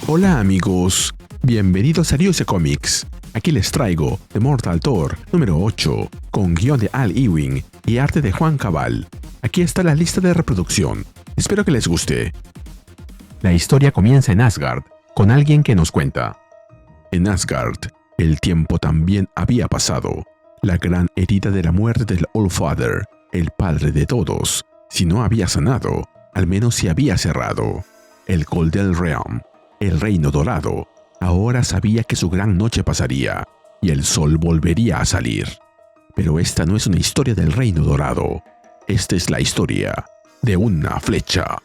Hola amigos, bienvenidos a Diose Comics. Aquí les traigo The Mortal Thor número 8, con guión de Al Ewing y arte de Juan Cabal. Aquí está la lista de reproducción, espero que les guste. La historia comienza en Asgard, con alguien que nos cuenta. En Asgard, el tiempo también había pasado. La gran herida de la muerte del Allfather, el padre de todos, si no había sanado, al menos se había cerrado. El Golden Realm, el Reino Dorado, ahora sabía que su gran noche pasaría y el sol volvería a salir. Pero esta no es una historia del Reino Dorado. Esta es la historia de una flecha.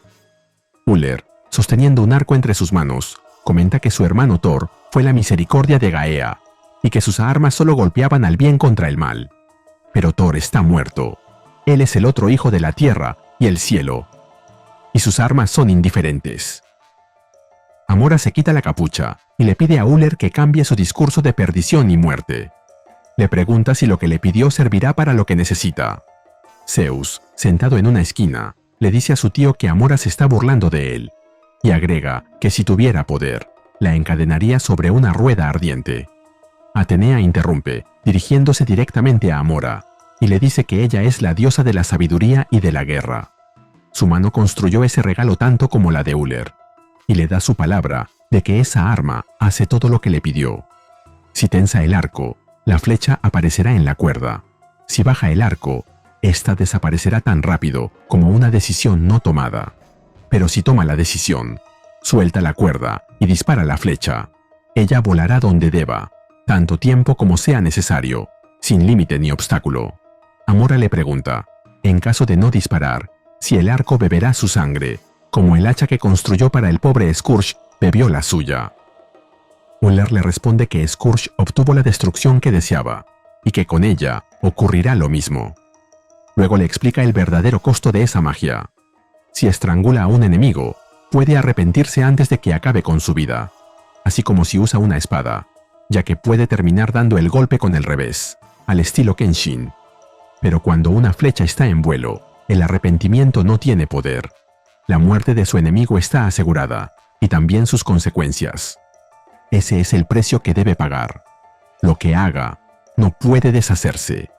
Uller, sosteniendo un arco entre sus manos, comenta que su hermano Thor fue la misericordia de Gaea y que sus armas solo golpeaban al bien contra el mal. Pero Thor está muerto. Él es el otro hijo de la tierra y el cielo. Y sus armas son indiferentes. Amora se quita la capucha y le pide a Uller que cambie su discurso de perdición y muerte. Le pregunta si lo que le pidió servirá para lo que necesita. Zeus, sentado en una esquina, le dice a su tío que Amora se está burlando de él, y agrega que si tuviera poder, la encadenaría sobre una rueda ardiente. Atenea interrumpe, dirigiéndose directamente a Amora, y le dice que ella es la diosa de la sabiduría y de la guerra. Su mano construyó ese regalo tanto como la de Uller, y le da su palabra de que esa arma hace todo lo que le pidió. Si tensa el arco, la flecha aparecerá en la cuerda. Si baja el arco, esta desaparecerá tan rápido como una decisión no tomada. Pero si toma la decisión, suelta la cuerda y dispara la flecha, ella volará donde deba, tanto tiempo como sea necesario, sin límite ni obstáculo. Amora le pregunta, en caso de no disparar, si el arco beberá su sangre, como el hacha que construyó para el pobre Scourge bebió la suya. Uller le responde que Scourge obtuvo la destrucción que deseaba, y que con ella ocurrirá lo mismo. Luego le explica el verdadero costo de esa magia. Si estrangula a un enemigo, puede arrepentirse antes de que acabe con su vida, así como si usa una espada, ya que puede terminar dando el golpe con el revés, al estilo Kenshin. Pero cuando una flecha está en vuelo, el arrepentimiento no tiene poder. La muerte de su enemigo está asegurada, y también sus consecuencias. Ese es el precio que debe pagar. Lo que haga, no puede deshacerse.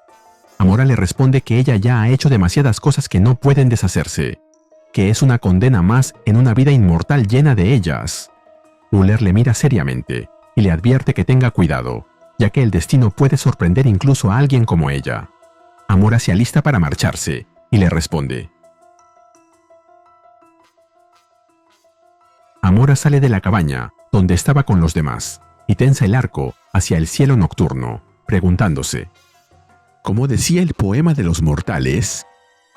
Amora le responde que ella ya ha hecho demasiadas cosas que no pueden deshacerse, que es una condena más en una vida inmortal llena de ellas. Uller le mira seriamente y le advierte que tenga cuidado, ya que el destino puede sorprender incluso a alguien como ella. Amora se alista para marcharse y le responde. Amora sale de la cabaña, donde estaba con los demás, y tensa el arco hacia el cielo nocturno, preguntándose. ¿Cómo decía el poema de los mortales?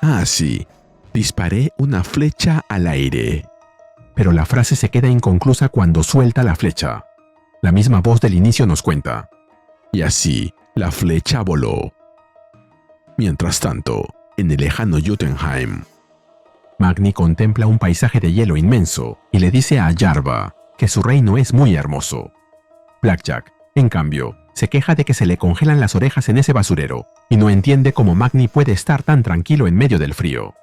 Ah, sí, disparé una flecha al aire. Pero la frase se queda inconclusa cuando suelta la flecha. La misma voz del inicio nos cuenta. Y así, la flecha voló. Mientras tanto, en el lejano Jotunheim, Magni contempla un paisaje de hielo inmenso y le dice a Jarva que su reino es muy hermoso. Blackjack, en cambio, se queja de que se le congelan las orejas en ese basurero y no entiende cómo Magni puede estar tan tranquilo en medio del frío.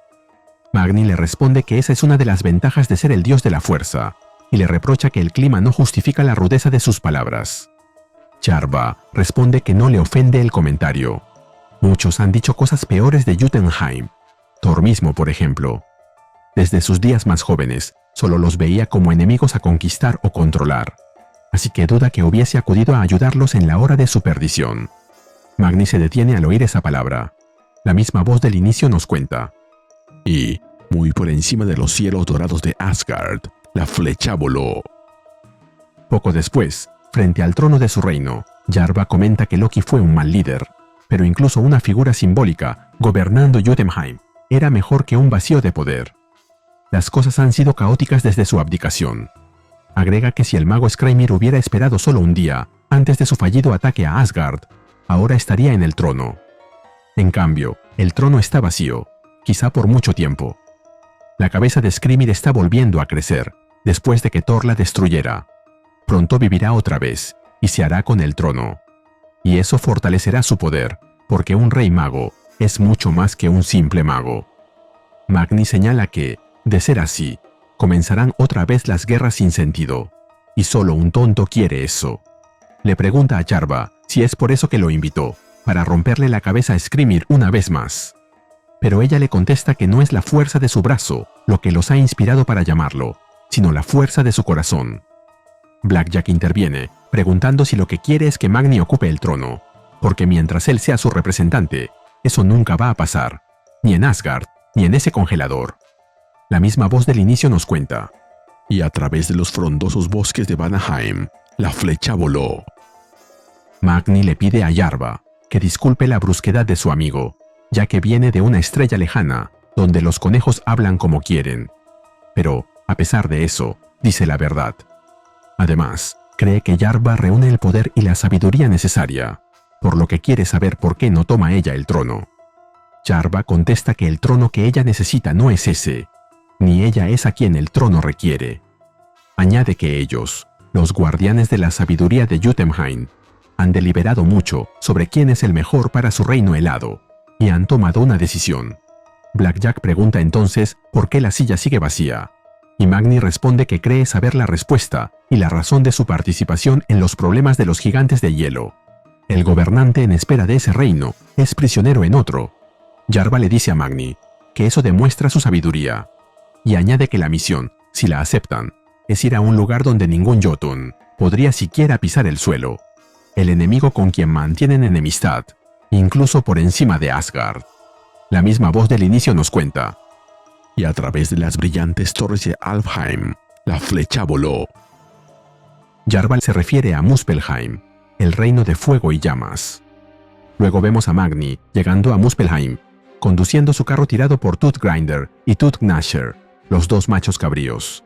Magni le responde que esa es una de las ventajas de ser el dios de la fuerza y le reprocha que el clima no justifica la rudeza de sus palabras. Jarva responde que no le ofende el comentario. Muchos han dicho cosas peores de Jotunheim. Thor mismo, por ejemplo. Desde sus días más jóvenes, solo los veía como enemigos a conquistar o controlar, así que duda que hubiese acudido a ayudarlos en la hora de su perdición. Magni se detiene al oír esa palabra. La misma voz del inicio nos cuenta. Y, muy por encima de los cielos dorados de Asgard, la flecha voló. Poco después, frente al trono de su reino, Jarva comenta que Loki fue un mal líder, pero incluso una figura simbólica, gobernando Jotunheim, era mejor que un vacío de poder. Las cosas han sido caóticas desde su abdicación. Agrega que si el mago Skrimir hubiera esperado solo un día antes de su fallido ataque a Asgard, ahora estaría en el trono. En cambio, el trono está vacío, quizá por mucho tiempo. La cabeza de Skrimir está volviendo a crecer, después de que Thor la destruyera. Pronto vivirá otra vez, y se hará con el trono. Y eso fortalecerá su poder, porque un rey mago es mucho más que un simple mago. Magni señala que, de ser así, comenzarán otra vez las guerras sin sentido. y solo un tonto quiere eso. Le pregunta a Jarva si es por eso que lo invitó, para romperle la cabeza a Skrimir una vez más. Pero ella le contesta que no es la fuerza de su brazo lo que los ha inspirado para llamarlo, sino la fuerza de su corazón. Blackjack interviene, preguntando si lo que quiere es que Magni ocupe el trono, porque mientras él sea su representante, eso nunca va a pasar, ni en Asgard, ni en ese congelador. La misma voz del inicio nos cuenta: y a través de los frondosos bosques de Vanaheim, la flecha voló. Magni le pide a Jarva que disculpe la brusquedad de su amigo, ya que viene de una estrella lejana, donde los conejos hablan como quieren. Pero, a pesar de eso, dice la verdad. Además, cree que Jarva reúne el poder y la sabiduría necesaria, por lo que quiere saber por qué no toma ella el trono. Jarva contesta que el trono que ella necesita no es ese, ni ella es a quien el trono requiere. Añade que ellos, los guardianes de la sabiduría de Jotunheim, han deliberado mucho sobre quién es el mejor para su reino helado, y han tomado una decisión. Blackjack pregunta entonces por qué la silla sigue vacía, y Magni responde que cree saber la respuesta y la razón de su participación en los problemas de los gigantes de hielo. El gobernante en espera de ese reino es prisionero en otro. Jarva le dice a Magni que eso demuestra su sabiduría, y añade que la misión, si la aceptan, es ir a un lugar donde ningún Jotun podría siquiera pisar el suelo, el enemigo con quien mantienen enemistad, incluso por encima de Asgard. La misma voz del inicio nos cuenta: y a través de las brillantes torres de Alfheim, la flecha voló. Jarva se refiere a Muspelheim, el reino de fuego y llamas. Luego vemos a Magni llegando a Muspelheim, conduciendo su carro tirado por Toothgrinder y Toothgnasher, los dos machos cabríos.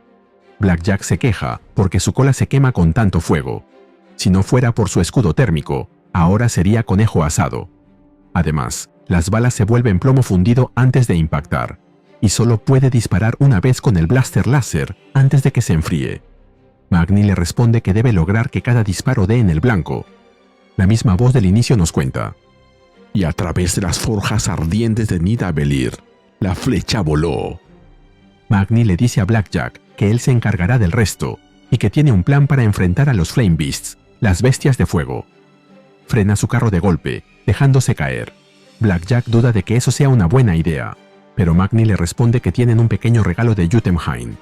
Blackjack se queja porque su cola se quema con tanto fuego. Si no fuera por su escudo térmico, ahora sería conejo asado. Además, las balas se vuelven plomo fundido antes de impactar, y solo puede disparar una vez con el blaster láser antes de que se enfríe. Magni le responde que debe lograr que cada disparo dé en el blanco. La misma voz del inicio nos cuenta: y a través de las forjas ardientes de Nidavellir, la flecha voló. Magni le dice a Blackjack que él se encargará del resto, y que tiene un plan para enfrentar a los Flame Beasts, las bestias de fuego. Frena su carro de golpe, dejándose caer. Blackjack duda de que eso sea una buena idea, pero Magni le responde que tienen un pequeño regalo de Jotunheim.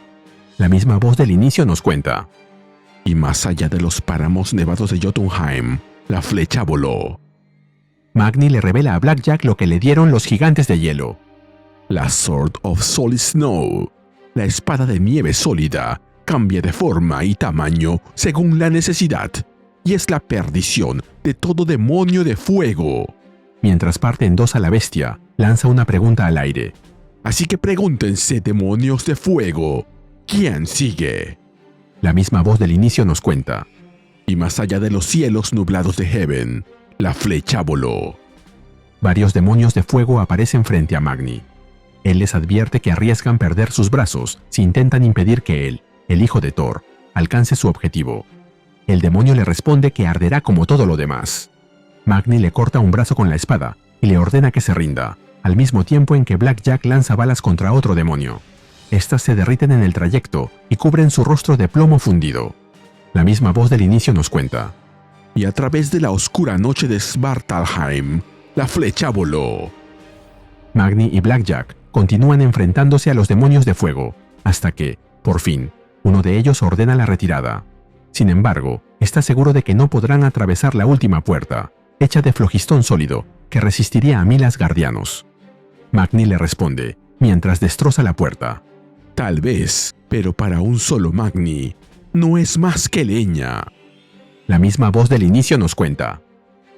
La misma voz del inicio nos cuenta: y más allá de los páramos nevados de Jotunheim, la flecha voló. Magni le revela a Blackjack lo que le dieron los gigantes de hielo. La Sword of Solid Snow, la espada de nieve sólida, cambia de forma y tamaño según la necesidad, y es la perdición de todo demonio de fuego. Mientras parte en dos a la bestia, lanza una pregunta al aire. Así que pregúntense, demonios de fuego, ¿quién sigue? La misma voz del inicio nos cuenta: y más allá de los cielos nublados de Heaven, la flecha voló. Varios demonios de fuego aparecen frente a Magni. Él les advierte que arriesgan perder sus brazos si intentan impedir que él, el hijo de Thor, alcance su objetivo. El demonio le responde que arderá como todo lo demás. Magni le corta un brazo con la espada y le ordena que se rinda, al mismo tiempo en que Blackjack lanza balas contra otro demonio. Estas se derriten en el trayecto y cubren su rostro de plomo fundido. La misma voz del inicio nos cuenta: y a través de la oscura noche de Svartalheim, la flecha voló. Magni y Blackjack continúan enfrentándose a los demonios de fuego, hasta que, por fin, uno de ellos ordena la retirada. Sin embargo, está seguro de que no podrán atravesar la última puerta, hecha de flogistón sólido, que resistiría a 1000 asgardianos. Magni le responde, mientras destroza la puerta: tal vez, pero para un solo Magni, no es más que leña. La misma voz del inicio nos cuenta: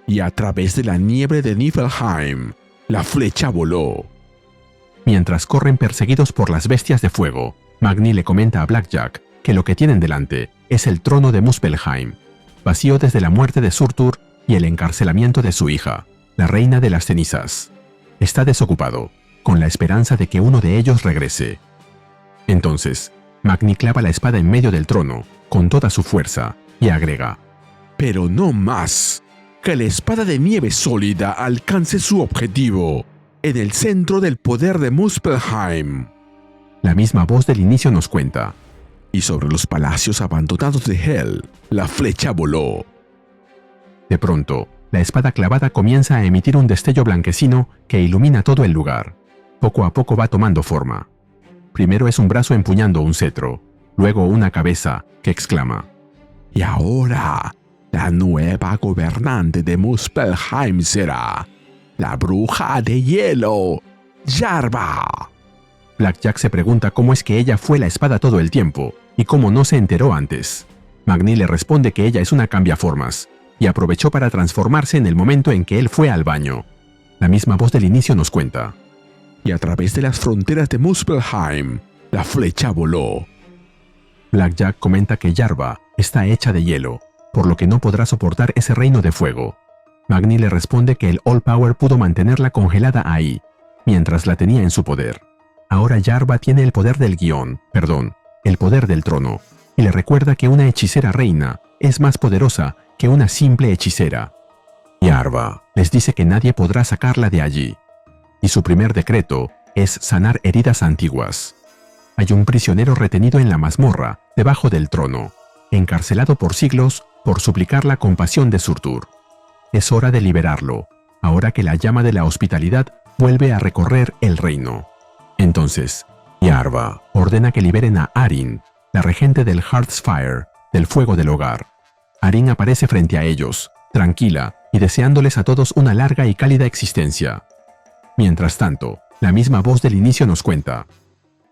y a través de la nieve de Niflheim, la flecha voló. Mientras corren perseguidos por las bestias de fuego, Magni le comenta a Blackjack que lo que tienen delante es el trono de Muspelheim, vacío desde la muerte de Surtur y el encarcelamiento de su hija, la reina de las cenizas. Está desocupado, con la esperanza de que uno de ellos regrese. Entonces, Magni clava la espada en medio del trono, con toda su fuerza, y agrega: pero no más. Que la espada de nieve sólida alcance su objetivo, en el centro del poder de Muspelheim. La misma voz del inicio nos cuenta: y sobre los palacios abandonados de Hel, la flecha voló. De pronto, la espada clavada comienza a emitir un destello blanquecino que ilumina todo el lugar. Poco a poco va tomando forma. Primero es un brazo empuñando un cetro, luego una cabeza que exclama: «Y ahora, la nueva gobernante de Muspelheim será la bruja de hielo, Yarva». Blackjack se pregunta cómo es que ella fue la espada todo el tiempo y cómo no se enteró antes. Magni le responde que ella es una cambiaformas y aprovechó para transformarse en el momento en que él fue al baño. La misma voz del inicio nos cuenta: «Y a través de las fronteras de Muspelheim, la flecha voló». Blackjack comenta que Yarva está hecha de hielo, por lo que no podrá soportar ese reino de fuego. Magni le responde que el All Power pudo mantenerla congelada ahí, mientras la tenía en su poder. Ahora Yarva tiene el poder del el poder del trono, y le recuerda que una hechicera reina es más poderosa que una simple hechicera. Yarva les dice que nadie podrá sacarla de allí, y su primer decreto es sanar heridas antiguas. Hay un prisionero retenido en la mazmorra, debajo del trono, encarcelado por siglos por suplicar la compasión de Surtur. Es hora de liberarlo, ahora que la llama de la hospitalidad vuelve a recorrer el reino. Entonces, Yarva ordena que liberen a Arin, la regente del Hearth's Fire, del fuego del hogar. Arin aparece frente a ellos, tranquila y deseándoles a todos una larga y cálida existencia. Mientras tanto, la misma voz del inicio nos cuenta: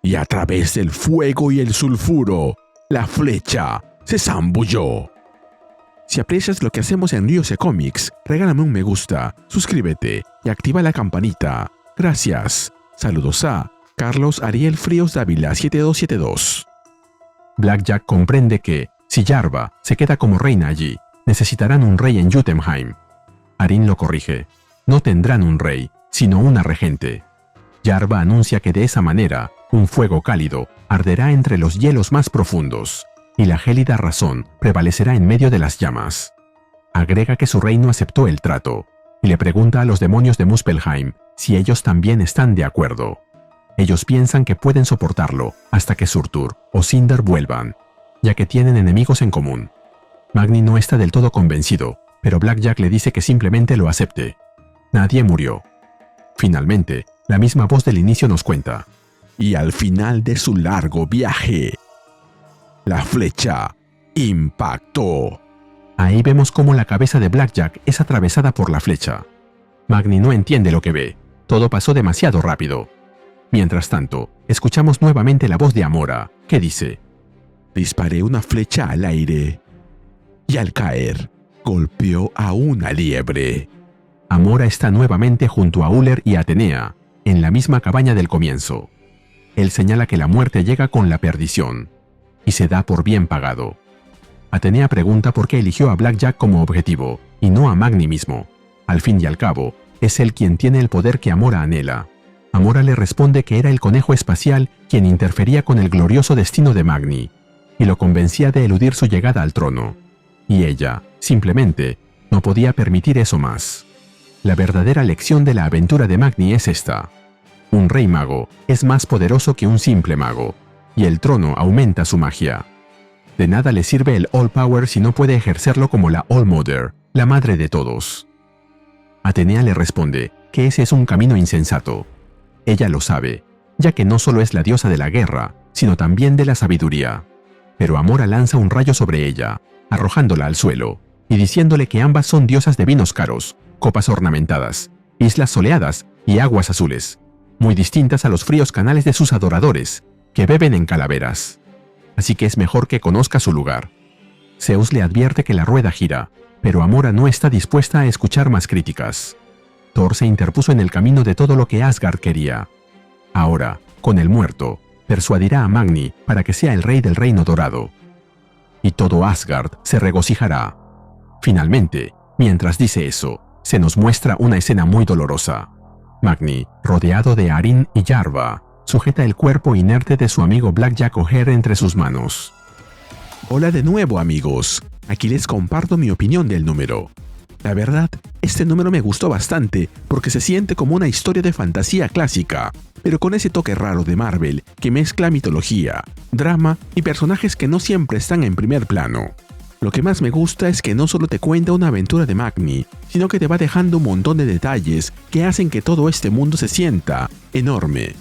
«Y a través del fuego y el sulfuro, la flecha se zambulló». Si aprecias lo que hacemos en Ryose Comics, regálame un me gusta, suscríbete y activa la campanita. Gracias. Saludos a Carlos Ariel Fríos Dávila 7272. Blackjack comprende que, si Yarva se queda como reina allí, necesitarán un rey en Jotunheim. Arin lo corrige: no tendrán un rey, sino una regente. Yarva anuncia que de esa manera, un fuego cálido arderá entre los hielos más profundos, y la gélida razón prevalecerá en medio de las llamas. Agrega que su reino aceptó el trato, y le pregunta a los demonios de Muspelheim si ellos también están de acuerdo. Ellos piensan que pueden soportarlo hasta que Surtur o Sindar vuelvan, ya que tienen enemigos en común. Magni no está del todo convencido, pero Blackjack le dice que simplemente lo acepte. Nadie murió. Finalmente, la misma voz del inicio nos cuenta: «Y al final de su largo viaje, la flecha impactó». Ahí vemos cómo la cabeza de Blackjack es atravesada por la flecha. Magni no entiende lo que ve. Todo pasó demasiado rápido. Mientras tanto, escuchamos nuevamente la voz de Amora, que dice: «Disparé una flecha al aire y al caer, golpeó a una liebre». Amora está nuevamente junto a Uller y Atenea, en la misma cabaña del comienzo. Él señala que la muerte llega con la perdición, y se da por bien pagado. Atenea pregunta por qué eligió a Blackjack como objetivo, y no a Magni mismo. Al fin y al cabo, es él quien tiene el poder que Amora anhela. Amora le responde que era el conejo espacial quien interfería con el glorioso destino de Magni, y lo convencía de eludir su llegada al trono. Y ella, simplemente, no podía permitir eso más. La verdadera lección de la aventura de Magni es esta: un rey mago es más poderoso que un simple mago, y el trono aumenta su magia. De nada le sirve el All Power si no puede ejercerlo como la All Mother, la madre de todos. Atenea le responde que ese es un camino insensato. Ella lo sabe, ya que no solo es la diosa de la guerra, sino también de la sabiduría. Pero Amora lanza un rayo sobre ella, arrojándola al suelo, y diciéndole que ambas son diosas de vinos caros, copas ornamentadas, islas soleadas y aguas azules, muy distintas a los fríos canales de sus adoradores, que beben en calaveras. Así que es mejor que conozca su lugar. Zeus le advierte que la rueda gira, pero Amora no está dispuesta a escuchar más críticas. Thor se interpuso en el camino de todo lo que Asgard quería. Ahora, con el muerto, persuadirá a Magni para que sea el rey del reino dorado. Y todo Asgard se regocijará. Finalmente, mientras dice eso, se nos muestra una escena muy dolorosa. Magni, rodeado de Arin y Yarva, sujeta el cuerpo inerte de su amigo Blackjack O'Hare entre sus manos. Hola de nuevo, amigos. Aquí les comparto mi opinión del número. La verdad, este número me gustó bastante porque se siente como una historia de fantasía clásica, pero con ese toque raro de Marvel que mezcla mitología, drama y personajes que no siempre están en primer plano. Lo que más me gusta es que no solo te cuenta una aventura de Magni, sino que te va dejando un montón de detalles que hacen que todo este mundo se sienta enorme.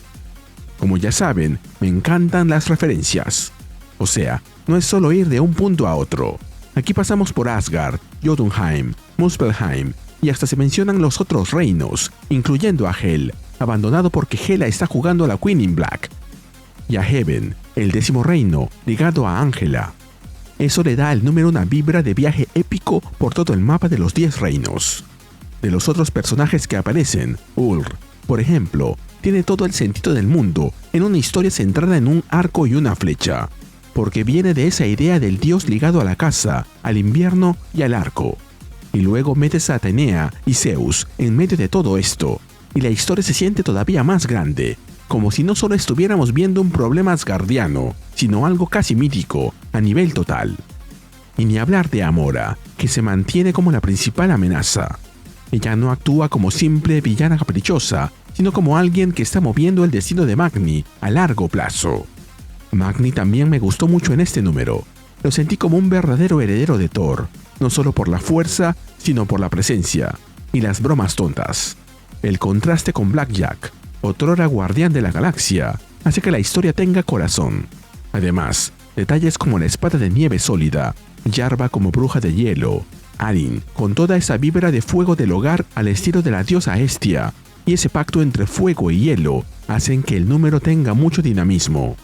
Como ya saben, me encantan las referencias. O sea, no es solo ir de un punto a otro. Aquí pasamos por Asgard, Jotunheim, Muspelheim y hasta se mencionan los otros reinos, incluyendo a Hel, abandonado porque Hela está jugando a la Queen in Black, y a Heaven, el 10º reino, ligado a Ángela. Eso le da al número una vibra de viaje épico por todo el mapa de los 10 reinos. De los otros personajes que aparecen, Ulr, por ejemplo, tiene todo el sentido del mundo en una historia centrada en un arco y una flecha, porque viene de esa idea del dios ligado a la caza, al invierno y al arco. Y luego metes a Atenea y Zeus en medio de todo esto, y la historia se siente todavía más grande, como si no solo estuviéramos viendo un problema asgardiano, sino algo casi mítico, a nivel total. Y ni hablar de Amora, que se mantiene como la principal amenaza. Ella no actúa como simple villana caprichosa, sino como alguien que está moviendo el destino de Magni a largo plazo. Magni también me gustó mucho en este número. Lo sentí como un verdadero heredero de Thor, no solo por la fuerza, sino por la presencia y las bromas tontas. El contraste con Blackjack, otrora guardián de la galaxia, hace que la historia tenga corazón. Además, detalles como la espada de nieve sólida, Yarva como bruja de hielo, Arin con toda esa vibra de fuego del hogar al estilo de la diosa Hestia, y ese pacto entre fuego y hielo hacen que el número tenga mucho dinamismo.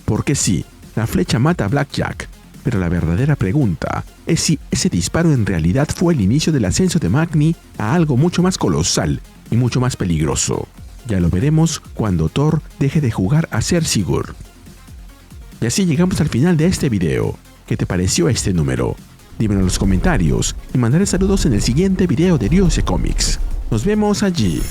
Porque sí, la flecha mata a Blackjack, pero la verdadera pregunta es si ese disparo en realidad fue el inicio del ascenso de Magni a algo mucho más colosal y mucho más peligroso. Ya lo veremos cuando Thor deje de jugar a ser Sigurd. Y así llegamos al final de este video. ¿Qué te pareció este número? Dímelo en los comentarios y mandaré saludos en el siguiente video de Ryuse Comics. Nos vemos allí.